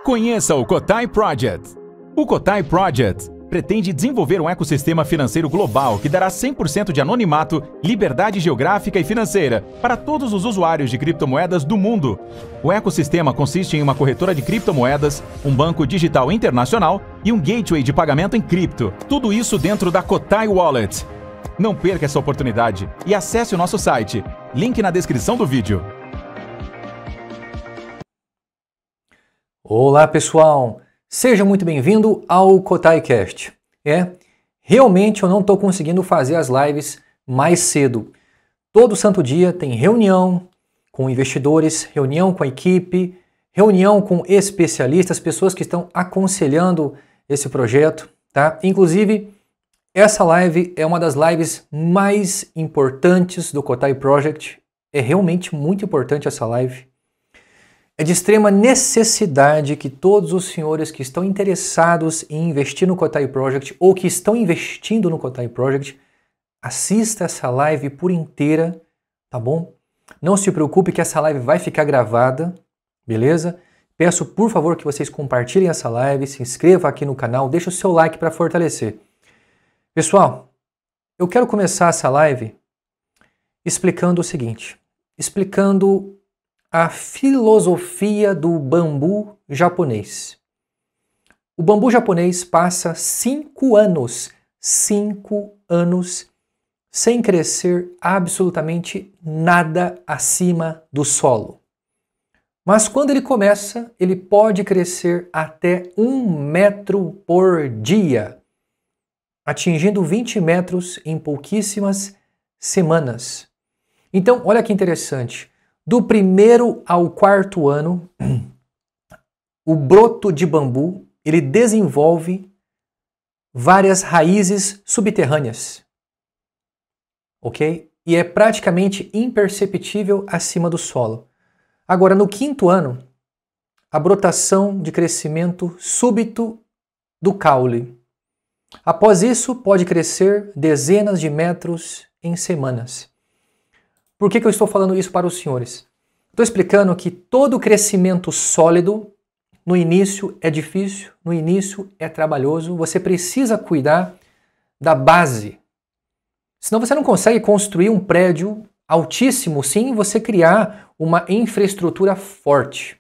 Conheça o Cotai Project. O Cotai Project pretende desenvolver um ecossistema financeiro global que dará 100% de anonimato, liberdade geográfica e financeira para todos os usuários de criptomoedas do mundo. O ecossistema consiste em uma corretora de criptomoedas, um banco digital internacional e um gateway de pagamento em cripto. Tudo isso dentro da Cotai Wallet. Não perca essa oportunidade e acesse o nosso site. Link na descrição do vídeo. Olá pessoal, seja muito bem-vindo ao KotaiCast. Realmente eu não estou conseguindo fazer as lives mais cedo. Todo santo dia tem reunião com investidores, reunião com a equipe, reunião com especialistas, pessoas que estão aconselhando esse projeto, tá? Inclusive, essa live é uma das lives mais importantes do Cotai Project. É realmente muito importante essa live. É de extrema necessidade que todos os senhores que estão interessados em investir no Cotai Project ou que estão investindo no Cotai Project, assista essa live por inteira, tá bom? Não se preocupe que essa live vai ficar gravada, beleza? Peço por favor que vocês compartilhem essa live, se inscrevam aqui no canal, deixe o seu like para fortalecer. Pessoal, eu quero começar essa live explicando o seguinte, explicando a filosofia do bambu japonês. O bambu japonês passa 5 anos sem crescer absolutamente nada acima do solo. Mas quando ele começa, ele pode crescer até 1 metro por dia, atingindo 20 metros em pouquíssimas semanas. Então, olha que interessante. Do 1º ao 4º ano, o broto de bambu, ele desenvolve várias raízes subterrâneas, ok? E é praticamente imperceptível acima do solo. Agora, no 5º ano, a brotação de crescimento súbito do caule. Após isso, pode crescer dezenas de metros em semanas. Por que eu estou falando isso para os senhores? Estou explicando que todo crescimento sólido, no início é difícil, no início é trabalhoso, você precisa cuidar da base. Senão você não consegue construir um prédio altíssimo sem você criar uma infraestrutura forte.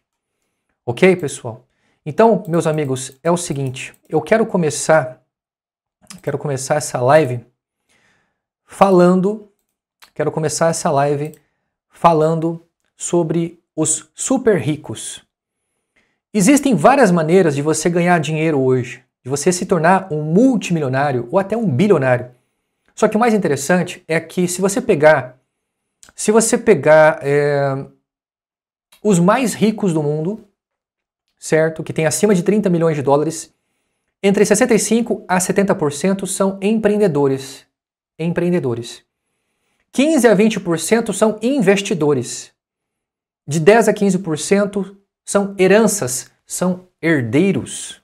Ok, pessoal? Então, meus amigos, é o seguinte, eu quero começar essa live falando sobre os super ricos. Existem várias maneiras de você ganhar dinheiro hoje, de você se tornar um multimilionário ou até um bilionário. Só que o mais interessante é que se você pegar os mais ricos do mundo, certo? Que tem acima de 30 milhões de dólares, entre 65% a 70% são empreendedores. 15% a 20% são investidores. De 10% a 15% são heranças, são herdeiros.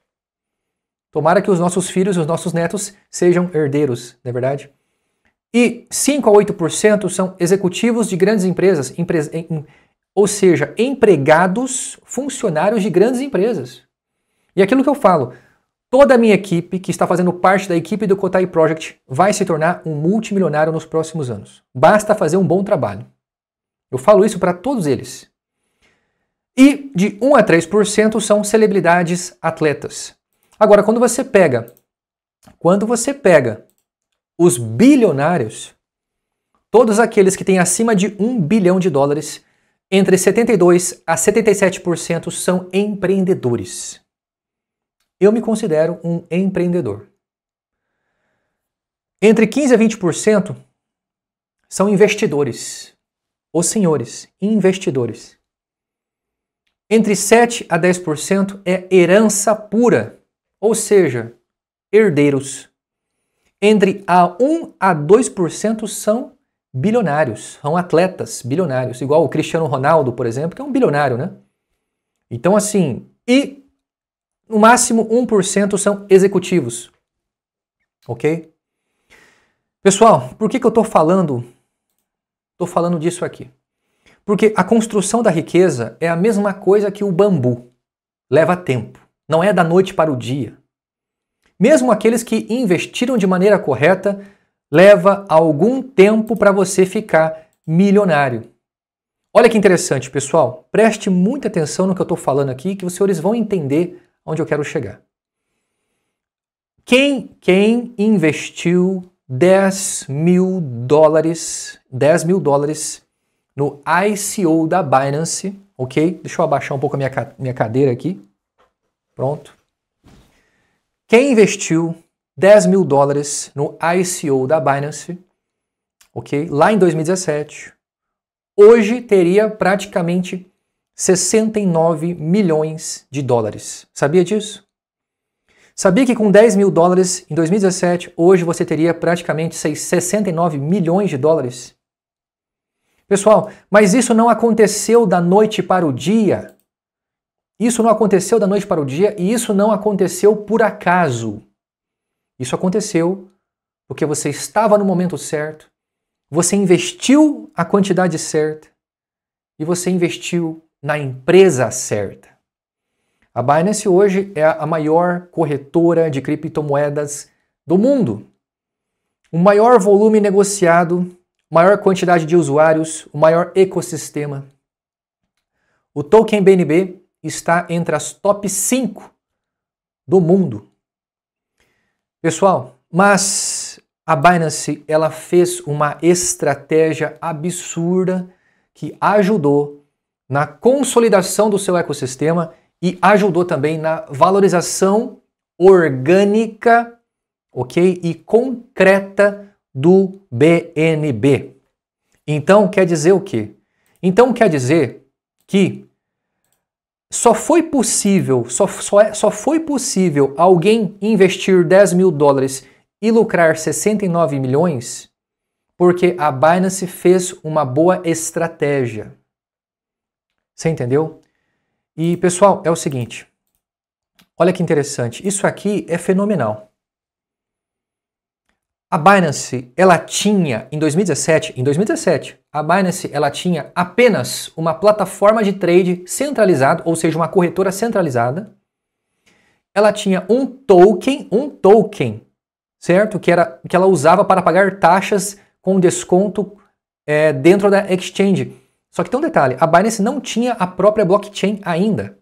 Tomara que os nossos filhos e os nossos netos sejam herdeiros, não é verdade? E 5% a 8% são executivos de grandes empresas, ou seja, empregados, funcionários de grandes empresas. E aquilo que eu falo, toda a minha equipe, que está fazendo parte da equipe do Cotai Project, vai se tornar um multimilionário nos próximos anos. Basta fazer um bom trabalho. Eu falo isso para todos eles. E de 1% a 3% são celebridades atletas. Agora, quando você pega os bilionários, todos aqueles que têm acima de 1 bilhão de dólares, entre 72% a 77% são empreendedores. Eu me considero um empreendedor. Entre 15% a 20% são investidores. Os senhores, investidores. Entre 7% a 10% é herança pura, ou seja, herdeiros. Entre 1% a 2% são bilionários, são atletas bilionários, igual o Cristiano Ronaldo, por exemplo, que é um bilionário, né? Então, assim, e no máximo 1% são executivos. Ok? Pessoal, por que eu estou falando disso aqui? Porque a construção da riqueza é a mesma coisa que o bambu. leva tempo. Não é da noite para o dia. Mesmo aqueles que investiram de maneira correta, leva algum tempo para você ficar milionário. Olha que interessante, pessoal. Preste muita atenção no que eu estou falando aqui, que os senhores vão entender onde eu quero chegar. Quem investiu 10 mil dólares no ICO da Binance, ok? Deixa eu abaixar um pouco a minha cadeira aqui. Pronto. Quem investiu 10 mil dólares no ICO da Binance, ok? Lá em 2017, hoje teria praticamente 69 milhões de dólares. Sabia disso? Sabia que com 10 mil dólares em 2017, hoje você teria praticamente 69 milhões de dólares? Pessoal, mas isso não aconteceu da noite para o dia. Isso não aconteceu da noite para o dia e isso não aconteceu por acaso. Isso aconteceu porque você estava no momento certo, você investiu a quantidade certa e você investiu na empresa certa. A Binance hoje é a maior corretora de criptomoedas do mundo. O maior volume negociado, maior quantidade de usuários, o maior ecossistema. O token BNB está entre as top 5 do mundo. Pessoal, mas a Binance ela fez uma estratégia absurda que ajudou na consolidação do seu ecossistema e ajudou também na valorização orgânica, ok, e concreta do BNB. Então quer dizer o quê? Então quer dizer que só foi possível alguém investir 10 mil dólares e lucrar 69 milhões porque a Binance fez uma boa estratégia. Você entendeu? E pessoal, é o seguinte, olha que interessante, isso aqui é fenomenal. A Binance, ela tinha, em 2017, a Binance, ela tinha apenas uma plataforma de trade centralizada, ou seja, uma corretora centralizada. Ela tinha um token, certo? Que ela usava para pagar taxas com desconto dentro da exchange. Só que tem um detalhe, a Binance não tinha a própria blockchain ainda.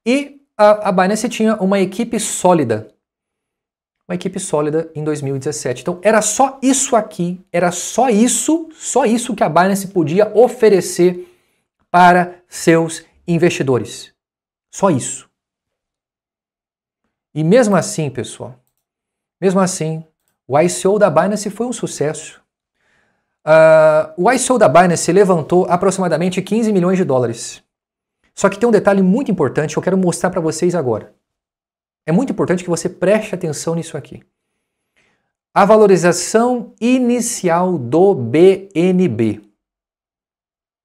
E a Binance tinha uma equipe sólida. Em 2017. Então era só isso aqui, era só isso que a Binance podia oferecer para seus investidores. Só isso. E mesmo assim, pessoal, o ICO da Binance foi um sucesso. O ICO da Binance levantou aproximadamente 15 milhões de dólares. Só que tem um detalhe muito importante que eu quero mostrar para vocês agora. É muito importante que você preste atenção nisso aqui. A valorização inicial do BNB.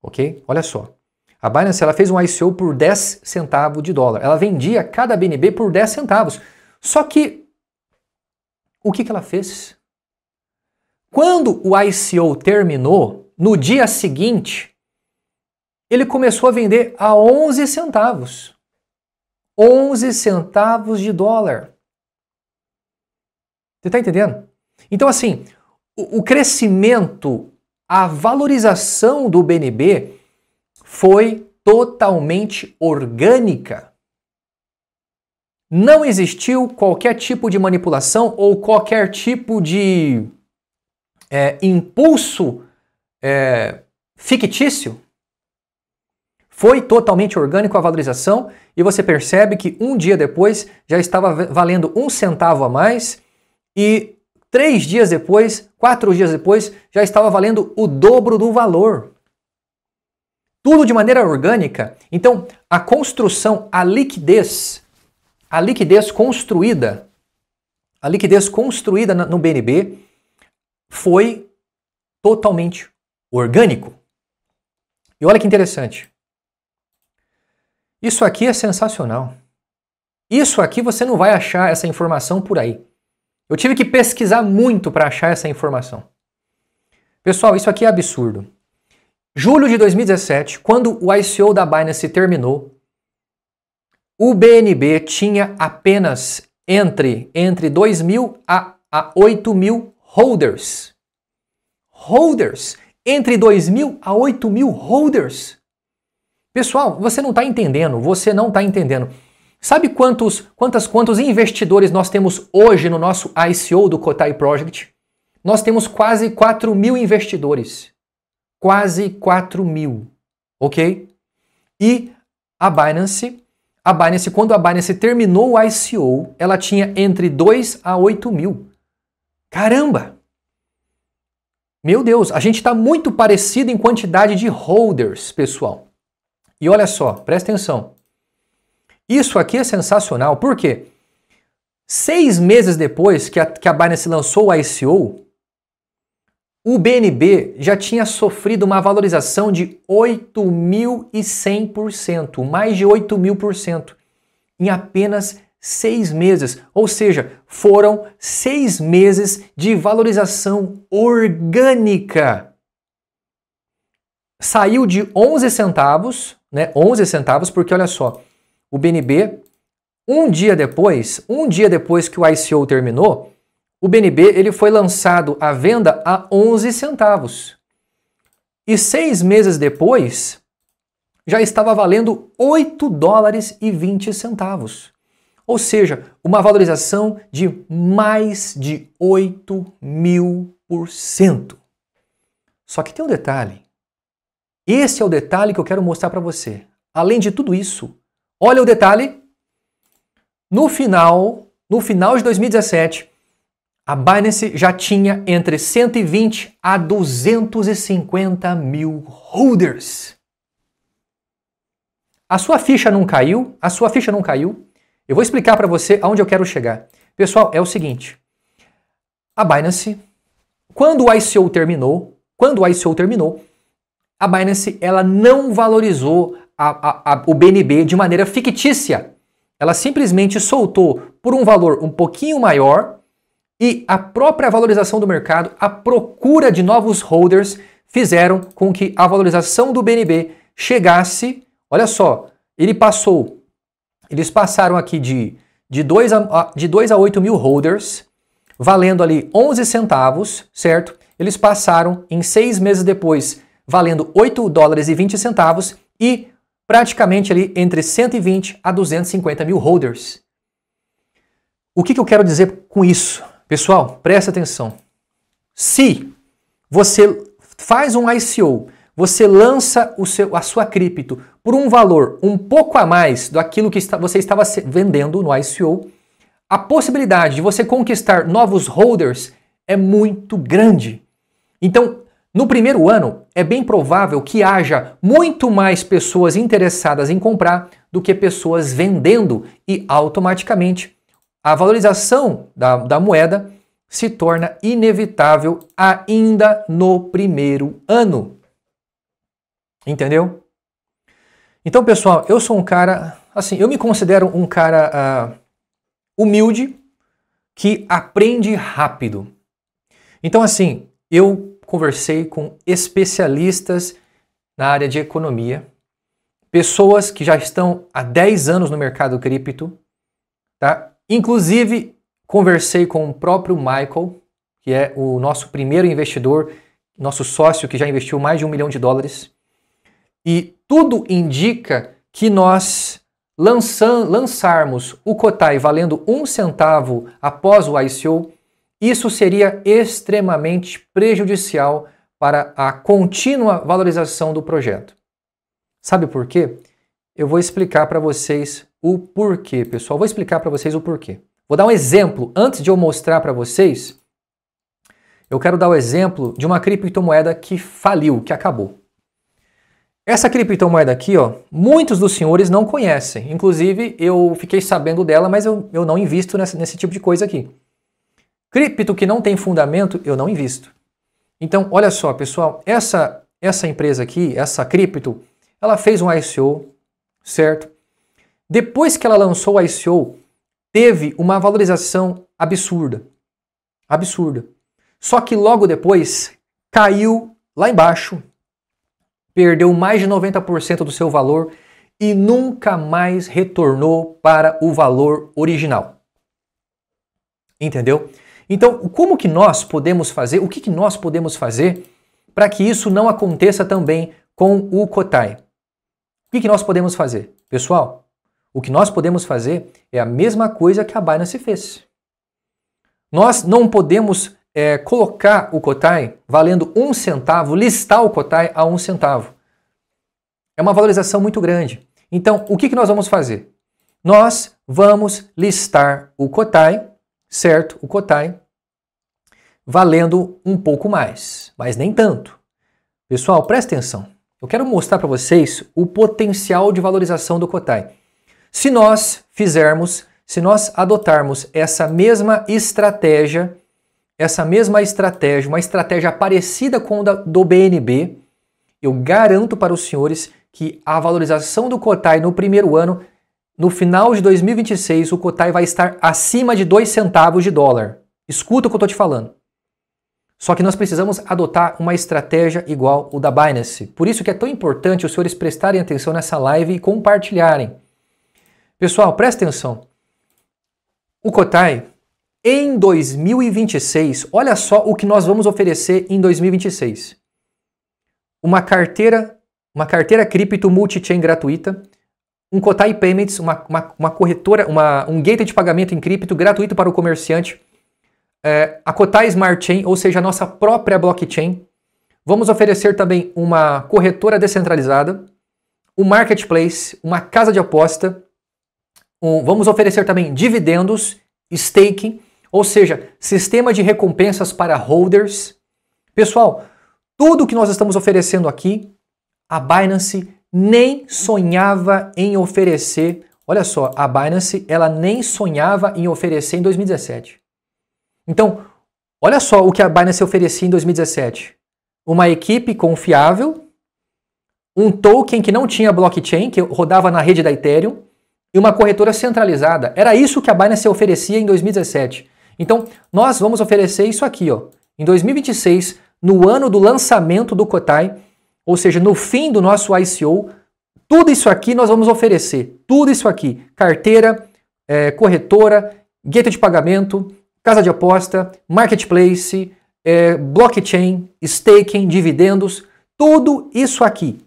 Ok? Olha só. A Binance ela fez um ICO por 10 centavos de dólar. Ela vendia cada BNB por 10 centavos. Só que, o que ela fez? Quando o ICO terminou, no dia seguinte, ele começou a vender a 11 centavos. 11 centavos de dólar. Você está entendendo? Então, assim, o crescimento, a valorização do BNB foi totalmente orgânica. Não existiu qualquer tipo de manipulação ou qualquer tipo de impulso fictício. Foi totalmente orgânico a valorização e você percebe que um dia depois já estava valendo 1 centavo a mais e 3 dias depois, 4 dias depois, já estava valendo o dobro do valor. Tudo de maneira orgânica. Então, a construção, a liquidez construída no BNB foi totalmente orgânico. E olha que interessante. Isso aqui é sensacional. Isso aqui você não vai achar essa informação por aí. Eu tive que pesquisar muito para achar essa informação. Pessoal, isso aqui é absurdo. Julho de 2017, quando o ICO da Binance terminou, o BNB tinha apenas entre 2.000 a 8.000 holders. Holders! Entre 2.000 a 8.000 holders. Pessoal, você não está entendendo, você não está entendendo. Sabe quantos investidores nós temos hoje no nosso ICO do Cotai Project? Nós temos quase 4.000 investidores. Quase 4.000, ok? E a Binance, quando a Binance terminou o ICO, ela tinha entre 2 a 8.000. Caramba! Meu Deus, a gente está muito parecido em quantidade de holders, pessoal. E olha só, presta atenção. Isso aqui é sensacional, por quê? 6 meses depois que a Binance lançou o ICO, o BNB já tinha sofrido uma valorização de 8.100%, mais de 8.000%, em apenas 6 meses. Ou seja, foram 6 meses de valorização orgânica. Saiu de 11 centavos, né? 11 centavos, porque olha só, o BNB, um dia depois que o ICO terminou, o BNB ele foi lançado à venda a 11 centavos. E 6 meses depois, já estava valendo 8 dólares e 20 centavos. Ou seja, uma valorização de mais de 8.000%. Só que tem um detalhe. Esse é o detalhe que eu quero mostrar para você. Além de tudo isso, olha o detalhe. No final de 2017, a Binance já tinha entre 120 a 250 mil holders. A sua ficha não caiu? A sua ficha não caiu? Eu vou explicar para você aonde eu quero chegar. Pessoal, é o seguinte. A Binance, quando o ICO terminou, a Binance ela não valorizou o BNB de maneira fictícia. Ela simplesmente soltou por um valor um pouquinho maior e a própria valorização do mercado, a procura de novos holders fizeram com que a valorização do BNB chegasse, olha só, eles passaram aqui de 2 a 8 mil holders, valendo ali 11 centavos, certo? Eles passaram em 6 meses depois, valendo 8 dólares e 20 centavos e praticamente ali entre 120 a 250 mil holders. O que eu quero dizer com isso? Pessoal, presta atenção. Se você faz um ICO, você lança a sua cripto por um valor um pouco a mais daquilo que você estava vendendo no ICO, a possibilidade de você conquistar novos holders é muito grande. Então, no primeiro ano, é bem provável que haja muito mais pessoas interessadas em comprar do que pessoas vendendo e automaticamente a valorização da moeda se torna inevitável ainda no primeiro ano. Entendeu? Então, pessoal, eu sou um cara, assim, eu me considero um cara humilde que aprende rápido. Então, assim, eu conversei com especialistas na área de economia, pessoas que já estão há 10 anos no mercado cripto, tá? Inclusive, conversei com o próprio Michael, que é o nosso primeiro investidor, nosso sócio que já investiu mais de $1 milhão. E tudo indica que nós lançarmos o Cotai valendo 1 centavo após o ICO, isso seria extremamente prejudicial para a contínua valorização do projeto. Sabe por quê? Eu vou explicar para vocês o porquê, pessoal. Vou explicar para vocês o porquê. Vou dar um exemplo. Antes de eu mostrar para vocês, eu quero dar o exemplo de uma criptomoeda que faliu, que acabou. Essa criptomoeda aqui, ó, muitos dos senhores não conhecem. Inclusive, eu fiquei sabendo dela, mas eu não invisto nesse tipo de coisa aqui. Cripto que não tem fundamento, eu não invisto. Então, olha só, pessoal, essa empresa aqui, essa cripto, ela fez um ICO, certo? Depois que ela lançou o ICO, teve uma valorização absurda. Absurda. Só que logo depois, caiu lá embaixo, perdeu mais de 90% do seu valor e nunca mais retornou para o valor original. Entendeu? Então, como que nós podemos fazer, o que nós podemos fazer para que isso não aconteça também com o Kotai? O que nós podemos fazer? Pessoal, o que nós podemos fazer é a mesma coisa que a Binance fez. Nós não podemos colocar o Kotai valendo 1 centavo, listar o Kotai a 1 centavo. É uma valorização muito grande. Então, o que nós vamos fazer? Nós vamos listar o Kotai, certo? O Kotai valendo um pouco mais, mas nem tanto. Pessoal, presta atenção. Eu quero mostrar para vocês o potencial de valorização do Kotai. Se nós adotarmos essa mesma estratégia, uma estratégia parecida com a do BNB, eu garanto para os senhores que a valorização do Kotai no primeiro ano, no final de 2026, o Kotai vai estar acima de 2 centavos de dólar. Escuta o que eu estou te falando. Só que nós precisamos adotar uma estratégia igual o da Binance. Por isso que é tão importante os senhores prestarem atenção nessa live e compartilharem. Pessoal, presta atenção. O Kotai, em 2026, olha só o que nós vamos oferecer em 2026. Uma carteira cripto multi-chain gratuita, um Kotai Payments, uma corretora, um gateway de pagamento em cripto gratuito para o comerciante, a Kotai Smart Chain, ou seja, a nossa própria blockchain. Vamos oferecer também uma corretora descentralizada, um marketplace, uma casa de aposta. Vamos oferecer também dividendos, staking, ou seja, sistema de recompensas para holders. Pessoal, tudo que nós estamos oferecendo aqui, a Binance nem sonhava em oferecer. Olha só, a Binance ela nem sonhava em oferecer em 2017. Então, olha só o que a Binance oferecia em 2017. Uma equipe confiável, um token que não tinha blockchain, que rodava na rede da Ethereum, e uma corretora centralizada. Era isso que a Binance oferecia em 2017. Então, nós vamos oferecer isso aqui, ó. Em 2026, no ano do lançamento do Kotai, ou seja, no fim do nosso ICO, tudo isso aqui nós vamos oferecer. Tudo isso aqui. Carteira, corretora, gateway de pagamento, casa de aposta, marketplace, blockchain, staking, dividendos, tudo isso aqui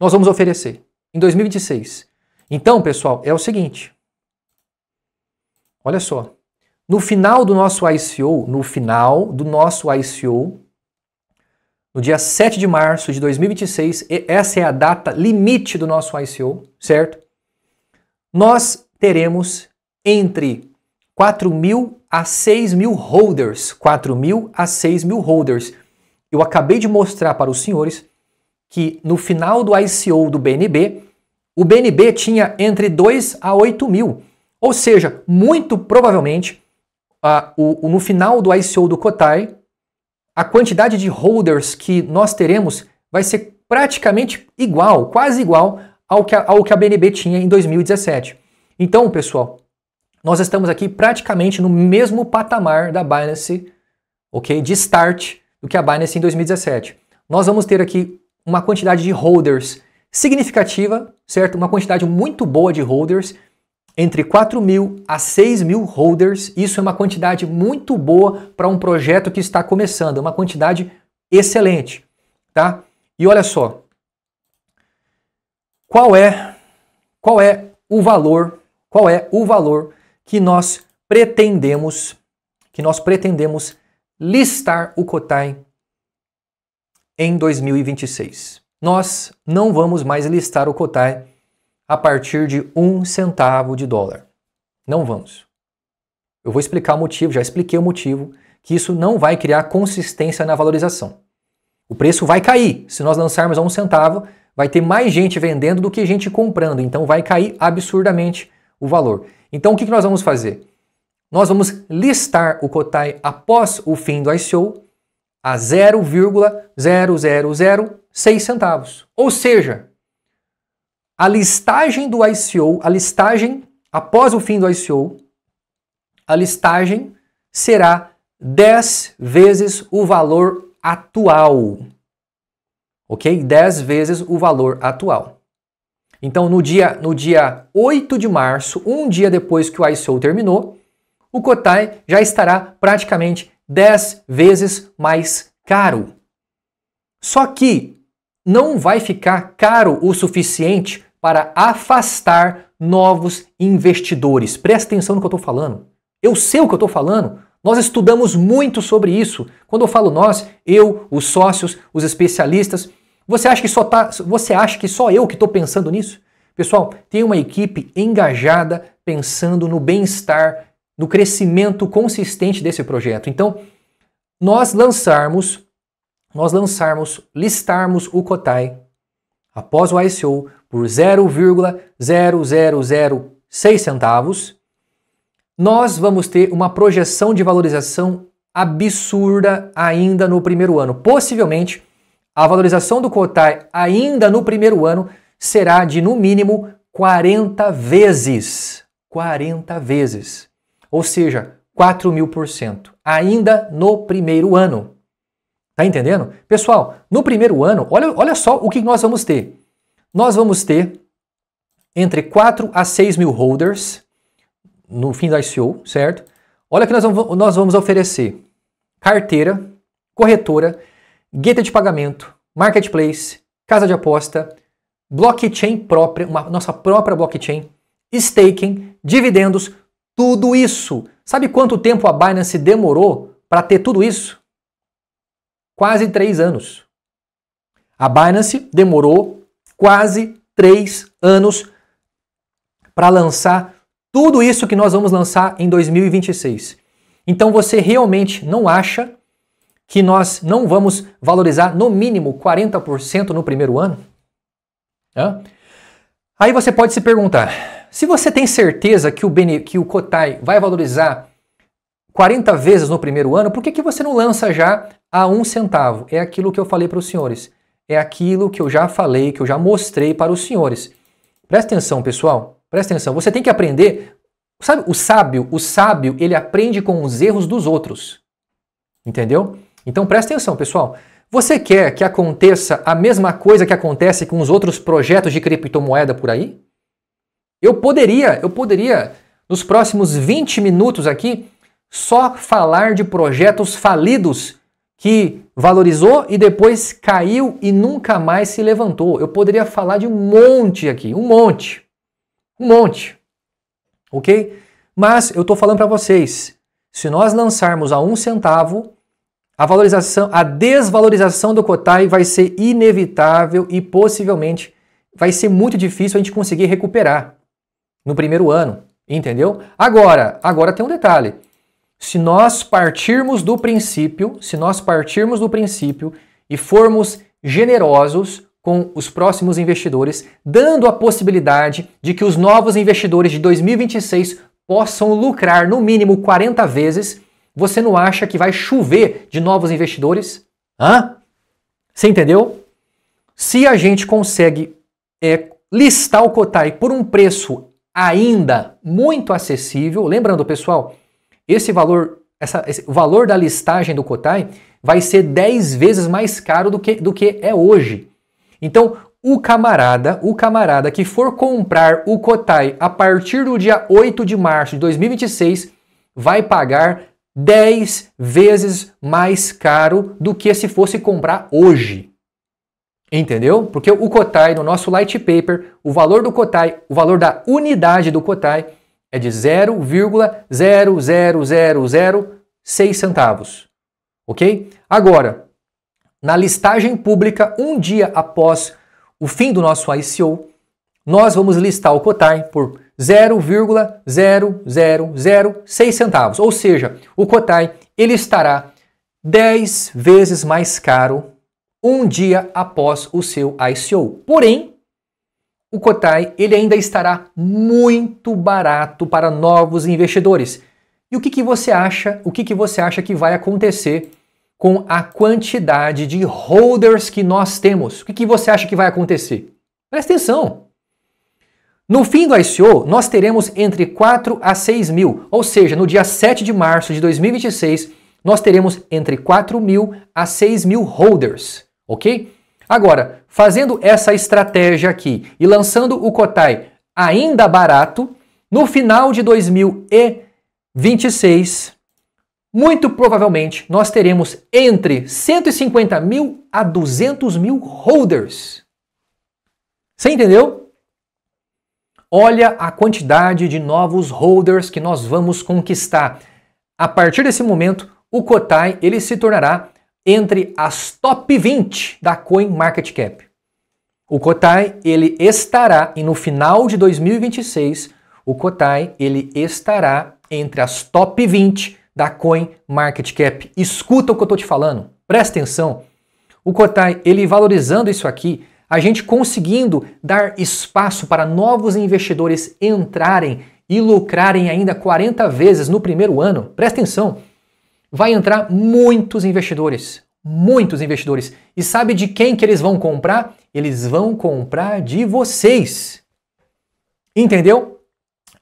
nós vamos oferecer em 2026. Então, pessoal, é o seguinte. Olha só. No final do nosso ICO, no dia 7 de março de 2026, essa é a data limite do nosso ICO, certo? Nós teremos entre 4.000 a 6.000 holders. 4.000 a 6.000 holders. Eu acabei de mostrar para os senhores que no final do ICO do BNB, o BNB tinha entre 2 a 8.000. Ou seja, muito provavelmente, no final do ICO do Kotai, a quantidade de holders que nós teremos vai ser praticamente igual, quase igual ao que a BNB tinha em 2017. Então, pessoal, nós estamos aqui praticamente no mesmo patamar da Binance, ok, de start do que a Binance em 2017. Nós vamos ter aqui uma quantidade de holders significativa, certo? Uma quantidade muito boa de holders, entre 4.000 a 6.000 holders. Isso é uma quantidade muito boa para um projeto que está começando, é uma quantidade excelente, tá? E olha só, qual é o valor que nós pretendemos listar o Kotai em 2026. Nós não vamos mais listar o Kotai a partir de 1 centavo de dólar. Não vamos. Eu vou explicar o motivo, já expliquei o motivo, que isso não vai criar consistência na valorização. O preço vai cair. Se nós lançarmos a 1 centavo, vai ter mais gente vendendo do que gente comprando. Então vai cair absurdamente o valor. Então o que nós vamos fazer? Nós vamos listar o Kotai após o fim do ICO a 0,0006 centavos. Ou seja, a listagem do ICO, após o fim do ICO, a listagem será 10 vezes o valor atual. Ok? 10 vezes o valor atual. Então, no dia 8 de março, um dia depois que o ICO terminou, o Cotai já estará praticamente 10 vezes mais caro. Só que não vai ficar caro o suficiente para afastar novos investidores. Presta atenção no que eu estou falando. Eu sei o que eu estou falando. Nós estudamos muito sobre isso. Quando eu falo nós, eu, os sócios, os especialistas, você acha que só eu que estou pensando nisso? Pessoal, tem uma equipe engajada pensando no bem-estar, no crescimento consistente desse projeto. Então, listarmos o Cotai após o ICO por 0,0006 centavos, nós vamos ter uma projeção de valorização absurda ainda no primeiro ano. Possivelmente, a valorização do Cotai ainda no primeiro ano será de, no mínimo, 40 vezes. 40 vezes. Ou seja, 4.000%. Ainda no primeiro ano. Tá entendendo? Pessoal, no primeiro ano, olha só o que nós vamos ter. Nós vamos ter entre 4 a 6 mil holders no fim do ICO, certo? Olha o que nós vamos oferecer. Carteira, corretora, gateway de pagamento, marketplace, casa de aposta, blockchain própria, nossa própria blockchain, staking, dividendos, tudo isso. Sabe quanto tempo a Binance demorou para ter tudo isso? Quase 3 anos. A Binance demorou quase 3 anos para lançar tudo isso que nós vamos lançar em 2026. Então você realmente não acha que nós não vamos valorizar no mínimo 40% no primeiro ano? Aí você pode se perguntar, se você tem certeza que o Cotai vai valorizar 40 vezes no primeiro ano, por que você não lança já a 1 centavo? É aquilo que eu falei para os senhores. É aquilo que eu já falei, que eu já mostrei para os senhores. Presta atenção, pessoal. Presta atenção. Você tem que aprender. Sabe, o sábio, ele aprende com os erros dos outros. Entendeu? Então presta atenção, pessoal. Você quer que aconteça a mesma coisa que acontece com os outros projetos de criptomoeda por aí? Eu poderia, nos próximos 20 minutos aqui, só falar de projetos falidos que valorizou e depois caiu e nunca mais se levantou. Eu poderia falar de um monte aqui, um monte. Ok? Mas eu estou falando para vocês, se nós lançarmos a 1 centavo, a desvalorização do Cotai vai ser inevitável e possivelmente vai ser muito difícil a gente conseguir recuperar no primeiro ano, entendeu? Agora tem um detalhe. Se nós partirmos do princípio e formos generosos com os próximos investidores, dando a possibilidade de que os novos investidores de 2026 possam lucrar no mínimo 40 vezes, você não acha que vai chover de novos investidores? Você entendeu? Se a gente consegue listar o Cotai por um preço ainda muito acessível, lembrando, pessoal, o valor da listagem do Cotai vai ser 10 vezes mais caro do que é hoje. Então, o camarada que for comprar o Cotai a partir do dia 8 de março de 2026 vai pagar 10 vezes mais caro do que se fosse comprar hoje. Entendeu? Porque o Cotai, no nosso light paper, o valor do Cotai, o valor da unidade do Cotai é de 0,00006 centavos. Ok? Agora, na listagem pública, um dia após o fim do nosso ICO, nós vamos listar o Cotai por 0,0006 centavos. Ou seja, o Cotai ele estará 10 vezes mais caro um dia após o seu ICO. Porém, o Cotai ele ainda estará muito barato para novos investidores. E o que você acha? O que você acha que vai acontecer com a quantidade de holders que nós temos? O que você acha que vai acontecer? Presta atenção. No fim do ICO, nós teremos entre 4 a 6 mil, ou seja, no dia 7 de março de 2026, nós teremos entre 4 mil a 6 mil holders, ok? Agora, fazendo essa estratégia aqui e lançando o Cotai ainda barato, no final de 2026, muito provavelmente nós teremos entre 150 mil a 200 mil holders. Você entendeu? Olha a quantidade de novos holders que nós vamos conquistar. A partir desse momento, o Cotai ele se tornará entre as top 20 da CoinMarketCap. O Cotai ele estará, e no final de 2026, o Cotai ele estará entre as top 20 da CoinMarketCap. Escuta o que eu estou te falando, presta atenção. O Cotai ele valorizando isso aqui, a gente conseguindo dar espaço para novos investidores entrarem e lucrarem ainda 40 vezes no primeiro ano, presta atenção, vai entrar muitos investidores. E sabe de quem que eles vão comprar? Eles vão comprar de vocês. Entendeu?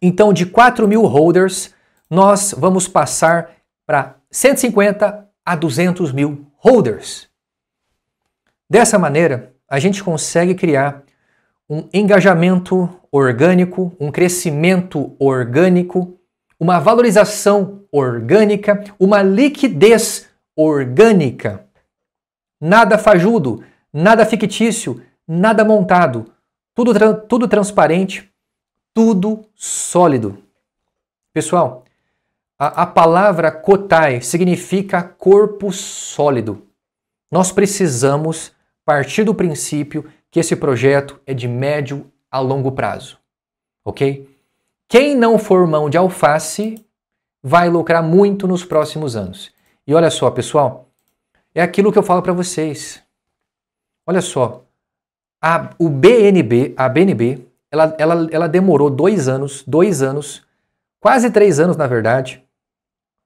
Então, de 4 mil holders, nós vamos passar para 150 a 200 mil holders. Dessa maneira, a gente consegue criar um engajamento orgânico, um crescimento orgânico, uma valorização orgânica, uma liquidez orgânica. Nada fajudo, nada fictício, nada montado. Tudo transparente, tudo sólido. Pessoal, a palavra Cotai significa corpo sólido. Nós precisamos partir do princípio que esse projeto é de médio a longo prazo. Ok? Quem não for mão de alface vai lucrar muito nos próximos anos. E olha só, pessoal, é aquilo que eu falo para vocês. Olha só, a BNB, ela demorou 2 anos, quase 3 anos na verdade,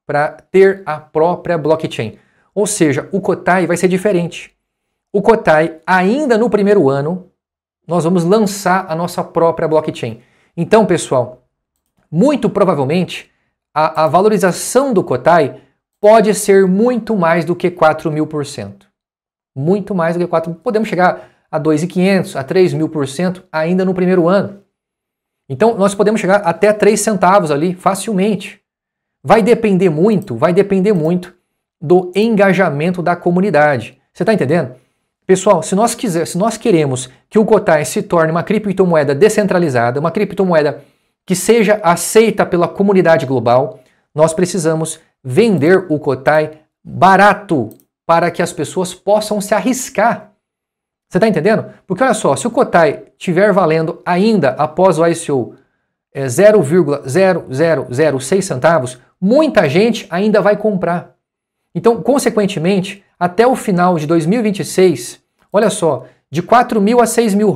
para ter a própria blockchain. Ou seja, o Cotai vai ser diferente. O Cotai, ainda no primeiro ano, nós vamos lançar a nossa própria blockchain. Então, pessoal, muito provavelmente, a valorização do Cotai pode ser muito mais do que 4.000%. Muito mais do que 4.000%. Podemos chegar a 2.500%, a 3.000% ainda no primeiro ano. Então, nós podemos chegar até 3 centavos ali, facilmente. Vai depender muito do engajamento da comunidade. Você está entendendo? Pessoal, se nós queremos que o Cotai se torne uma criptomoeda descentralizada, uma criptomoeda que seja aceita pela comunidade global, nós precisamos vender o Cotai barato para que as pessoas possam se arriscar. Você está entendendo? Porque olha só, se o Cotai estiver valendo ainda após o ICO 0,0006 centavos, muita gente ainda vai comprar. Então, consequentemente, até o final de 2026, olha só, de 4.000 a 6.000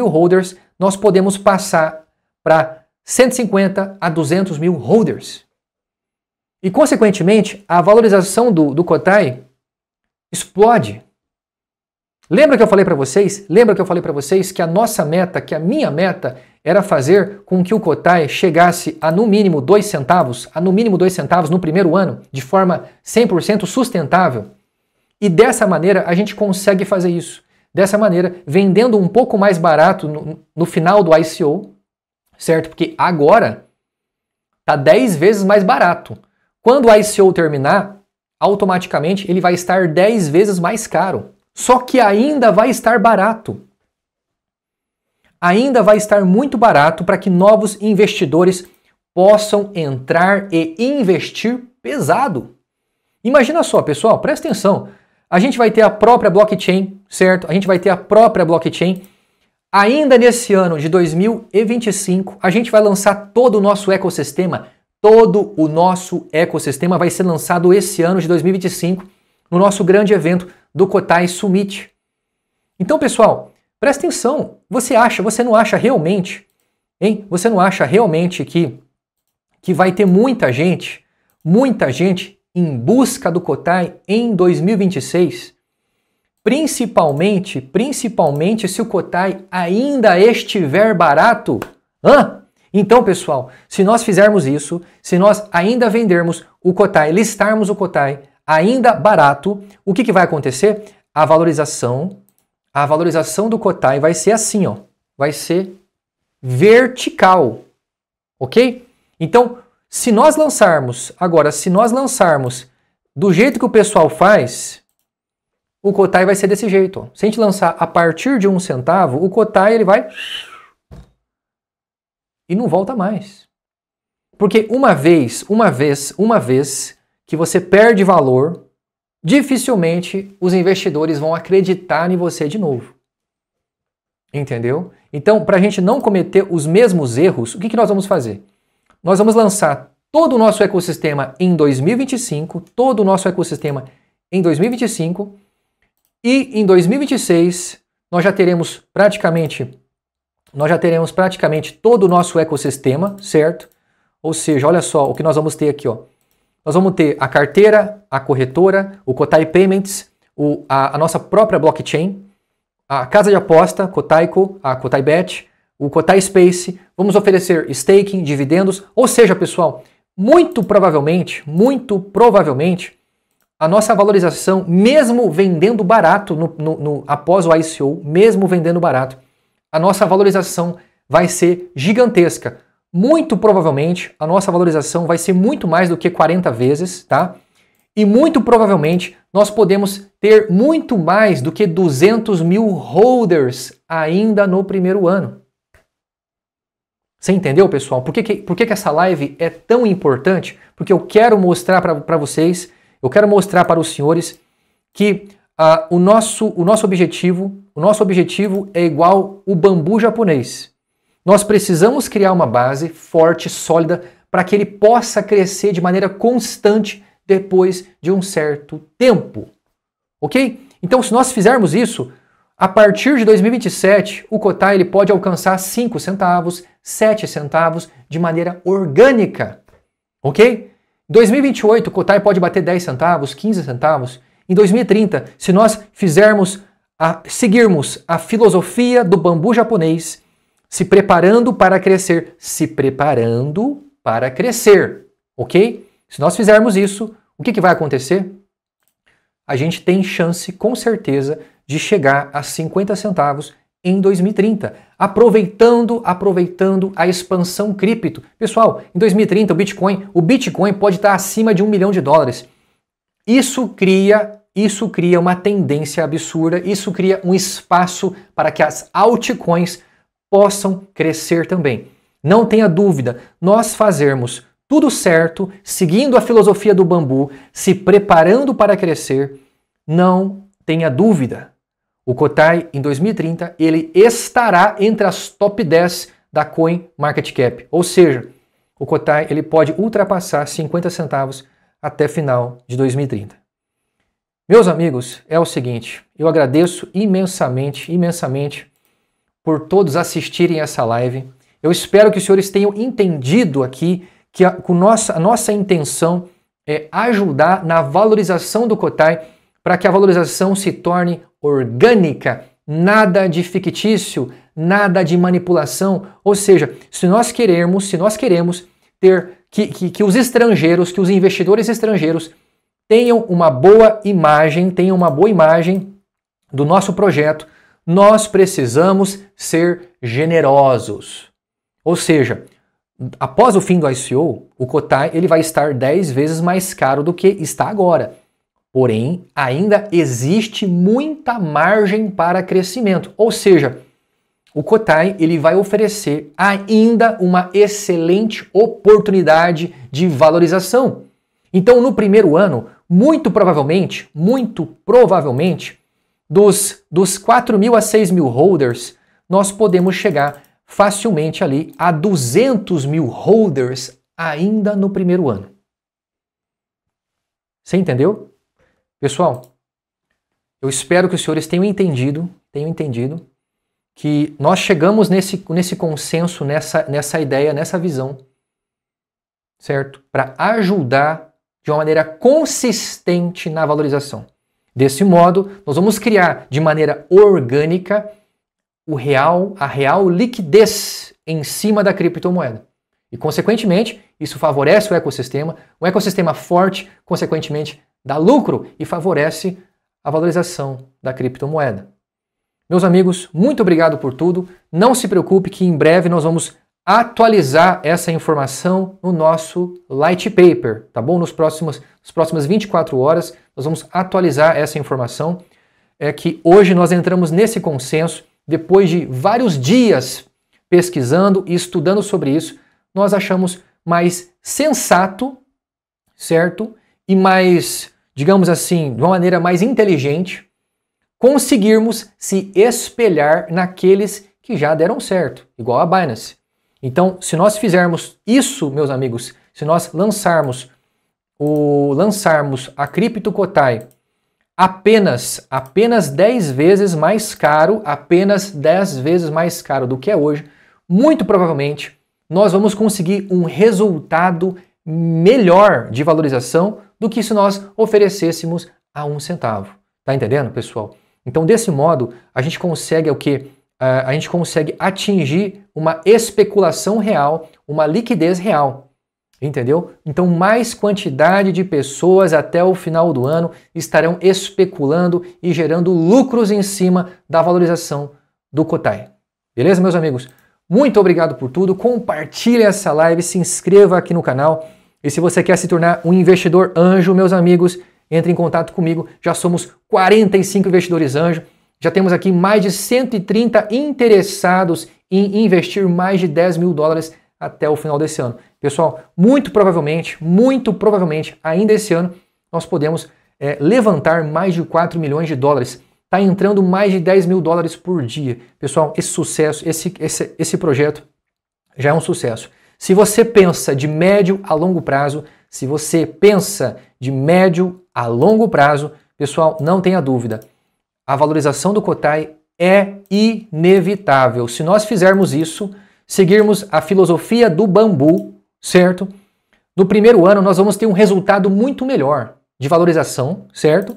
holders, nós podemos passar para 150 a 200 mil holders. E, consequentemente, a valorização do Cotai explode. Lembra que eu falei para vocês? Que a nossa meta, que a minha meta, era fazer com que o Cotai chegasse a no mínimo 2 centavos, no primeiro ano, de forma 100% sustentável. E dessa maneira a gente consegue fazer isso. Dessa maneira, vendendo um pouco mais barato no final do ICO, certo? Porque agora está 10 vezes mais barato. Quando o ICO terminar, automaticamente ele vai estar 10 vezes mais caro. Só que ainda vai estar barato. Ainda vai estar muito barato para que novos investidores possam entrar e investir pesado. Imagina só, pessoal, presta atenção. A gente vai ter a própria blockchain, certo? A gente vai ter a própria blockchain. Ainda nesse ano de 2025, a gente vai lançar todo o nosso ecossistema. Todo o nosso ecossistema vai ser lançado esse ano de 2025 no nosso grande evento do Cotai Summit. Então, pessoal, presta atenção. Você não acha realmente, hein? Você não acha realmente que vai ter muita gente em busca do Cotai em 2026? Principalmente se o Cotai ainda estiver barato? Então, pessoal, se nós fizermos isso, se nós ainda vendermos o Cotai, listarmos o Cotai ainda barato, o que vai acontecer? a valorização do Cotai vai ser assim, ó, vai ser vertical, ok? Então, se nós lançarmos do jeito que o pessoal faz, o Cotai vai ser desse jeito, ó. Se a gente lançar a partir de 1 centavo, o Cotai ele vai e não volta mais. Porque uma vez que você perde valor, dificilmente os investidores vão acreditar em você de novo. Entendeu? Então, para a gente não cometer os mesmos erros, o que nós vamos fazer? Nós vamos lançar todo o nosso ecossistema em 2025, e em 2026 nós já teremos praticamente todo o nosso ecossistema, certo? Ou seja, olha só o que nós vamos ter aqui, ó. Nós vamos ter a carteira, a corretora, o Cotai Payments, a nossa própria blockchain, a casa de aposta, Kotaico, a KotaiBet, o Cotai Space. Vamos oferecer staking, dividendos. Ou seja, pessoal, muito provavelmente, a nossa valorização, mesmo vendendo barato após o ICO, mesmo vendendo barato, a nossa valorização vai ser gigantesca. Muito provavelmente, a nossa valorização vai ser muito mais do que 40 vezes, tá? E muito provavelmente, nós podemos ter muito mais do que 200 mil holders ainda no primeiro ano. Você entendeu, pessoal? Por que essa live é tão importante? Porque eu quero mostrar para vocês, eu quero mostrar para os senhores que o nosso objetivo é igual o bambu japonês. Nós precisamos criar uma base forte, sólida, para que ele possa crescer de maneira constante depois de um certo tempo. Ok? Então, se nós fizermos isso, a partir de 2027, o Cotai ele pode alcançar 5 centavos, 7 centavos de maneira orgânica. Ok? Em 2028, o Cotai pode bater 10 centavos, 15 centavos. Em 2030, se nós seguirmos a filosofia do bambu japonês, se preparando para crescer, ok? Se nós fizermos isso, o que vai acontecer? A gente tem chance, com certeza, de chegar a 50 centavos em 2030, aproveitando a expansão cripto. Pessoal, em 2030 o Bitcoin pode estar acima de $1 milhão. Isso cria uma tendência absurda, isso cria um espaço para que as altcoins possam crescer também. Não tenha dúvida, nós fazermos tudo certo, seguindo a filosofia do bambu, se preparando para crescer, não tenha dúvida. O Cotai, em 2030, ele estará entre as top 10 da Coin Market Cap. Ou seja, o Cotai ele pode ultrapassar 50 centavos até final de 2030. Meus amigos, é o seguinte, eu agradeço imensamente por todos assistirem essa live. Eu espero que os senhores tenham entendido aqui que a nossa intenção é ajudar na valorização do Cotai para que a valorização se torne orgânica, nada de fictício, nada de manipulação. Ou seja, se nós queremos ter que os estrangeiros, que os investidores estrangeiros tenham uma boa imagem do nosso projeto, nós precisamos ser generosos. Ou seja, após o fim do ICO, o Cotai ele vai estar 10 vezes mais caro do que está agora. Porém, ainda existe muita margem para crescimento. Ou seja, o Cotai ele vai oferecer ainda uma excelente oportunidade de valorização. Então, no primeiro ano, muito provavelmente, dos 4 mil a 6 mil holders, nós podemos chegar facilmente ali a 200 mil holders ainda no primeiro ano. Você entendeu? Pessoal, eu espero que os senhores tenham entendido que nós chegamos nesse consenso, nessa ideia, nessa visão, certo? Para ajudar de uma maneira consistente na valorização. Desse modo, nós vamos criar de maneira orgânica a real liquidez em cima da criptomoeda. E, consequentemente, isso favorece o ecossistema. Um ecossistema forte, consequentemente, dá lucro e favorece a valorização da criptomoeda. Meus amigos, muito obrigado por tudo. Não se preocupe que em breve nós vamos atualizar essa informação no nosso Light Paper, tá bom? Nas próximas 24 horas nós vamos atualizar essa informação. É que hoje nós entramos nesse consenso, depois de vários dias pesquisando e estudando sobre isso, nós achamos mais sensato, certo? E mais, digamos assim, de uma maneira mais inteligente, conseguirmos se espelhar naqueles que já deram certo, igual a Binance. Então, se nós fizermos isso, meus amigos, se nós lançarmos a Crypto Kotai apenas 10 vezes mais caro, apenas 10 vezes mais caro do que é hoje, muito provavelmente nós vamos conseguir um resultado melhor de valorização do que se nós oferecêssemos a 1 centavo. Tá entendendo, pessoal? Então, desse modo, a gente consegue o quê? A gente consegue atingir uma especulação real, uma liquidez real. Entendeu? Então, mais quantidade de pessoas até o final do ano estarão especulando e gerando lucros em cima da valorização do Kotai. Beleza, meus amigos? Muito obrigado por tudo. Compartilhe essa live, se inscreva aqui no canal. E se você quer se tornar um investidor anjo, meus amigos, entre em contato comigo. Já somos 45 investidores anjo. Já temos aqui mais de 130 interessados em investir mais de 10 mil dólares até o final desse ano. Pessoal, muito provavelmente, ainda esse ano, nós podemos levantar mais de 4 milhões de dólares. Está entrando mais de 10 mil dólares por dia. Pessoal, esse sucesso, esse projeto já é um sucesso. Se você pensa de médio a longo prazo, pessoal, não tenha dúvida. A valorização do Kotai é inevitável. Se nós fizermos isso, seguirmos a filosofia do bambu, certo? No primeiro ano nós vamos ter um resultado muito melhor de valorização, certo?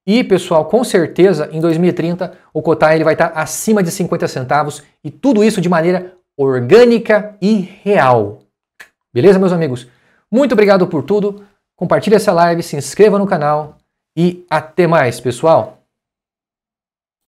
E, pessoal, com certeza, em 2030, o Kotai ele vai estar acima de 50 centavos e tudo isso de maneira orgânica e real. Beleza, meus amigos? Muito obrigado por tudo. Compartilhe essa live, se inscreva no canal e até mais, pessoal!